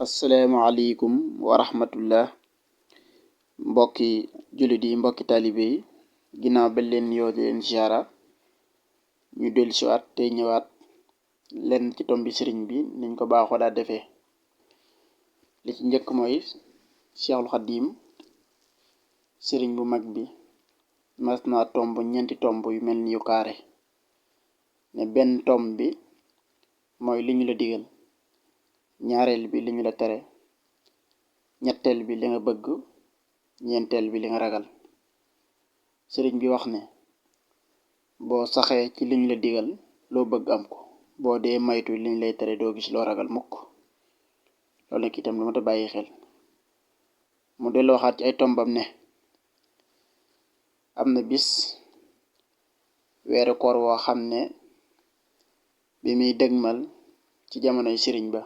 asalaamaaleykum wa rahmatullah mbokki jullit yi mbokki taalibe yi ginnaaw ba leen yoo di leen ziara ñu dellu siwaat te ñëwaat leen ci tombi sëriñ bi niñ ko baaxoo daa defee li ci njëkk mooy Seexul Xadiim sëriñ bu mag bi mas naa tomb ñeenti tomb yu mel ni yu kaare ne benn tomb bi mooy li ñu la digal, ñaareel bi li ñu la tere, ñetteel bi li nga bëgg, ñeenteel bi li nga ragal. sëriñ bi wax ne boo saxee ci li ñu la digal loo bëgg am ko, boo dee maytu li ñu lay tere doo gis loo ragal mukk. loolu nag itam lu mat a bàyyi xel. mu delloo waxaat ci ay tombam ne am na bis weeru koor woo xam ne bi muy dëgmal ci jamonoy sëriñ ba,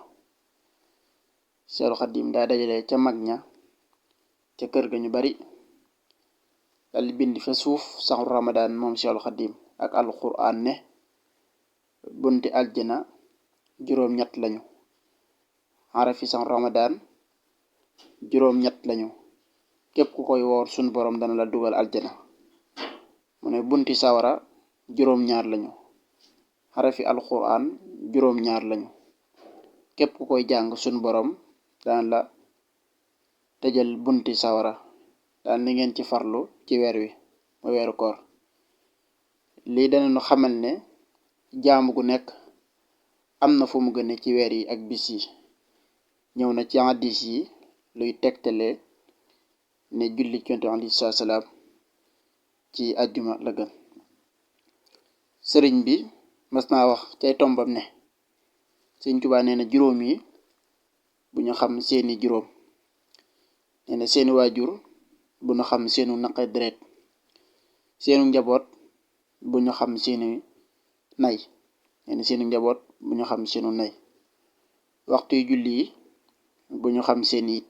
Seexul Xadiim daa dajale ca mag ña ca kër ga ñu bari dal bind fa suuf saxu ramadaan moom Seexul Xadiim ak alxuraan ne bunti aljana juróom-ñett lañu, xarafi saxu ramadaan juróom-ñett lañu, képp ku koy woor sun borom dana la dugal aljana. mu ne bunti sawara juróom-ñaar lañu, xarafi alxuraan juróom-ñaar lañu, képp ku koy jàng sun borom daan la tëjal bunti sawara. daan ni ngeen ci farlu ci weer wi mu weeru koor. lii dana nu xamal ne jaamu gu nekk am na fu mu gëne ci weer yi ak bis yi. ñëw na ci hadis yi luy tegtale ne julli ci Yonent bi alayhi salaam ci àjjuma la gën. sëriñ bi mas naa wax cay tombam ne Sëriñ Tuubaa nee na juróom yi bu ñu xam seeni juróom, nee na seeni waajur bu ñu xam seenu naqe deret, seenu njaboot bu ñu xam seeni nay, nee na seenu njaboot bu ñu xam seenu nay, waxtu yu julli yi bu ñu xam seeni it,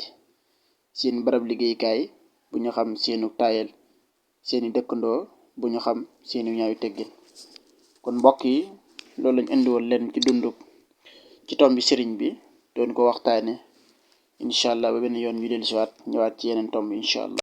seen barab liggéeykaay bu ñu xam seenu taayal, seeni dëkkandoo bu ñu xam seeni ñaawi teggin. kon mbokk yi loolu lañ indiwoon leen ci dundub ci tombi sëriñ bi doon ko waxtaane. incha allah ba benn yoon ñu dellusiwaat ñëwaat ci yeneen tomb incha allah.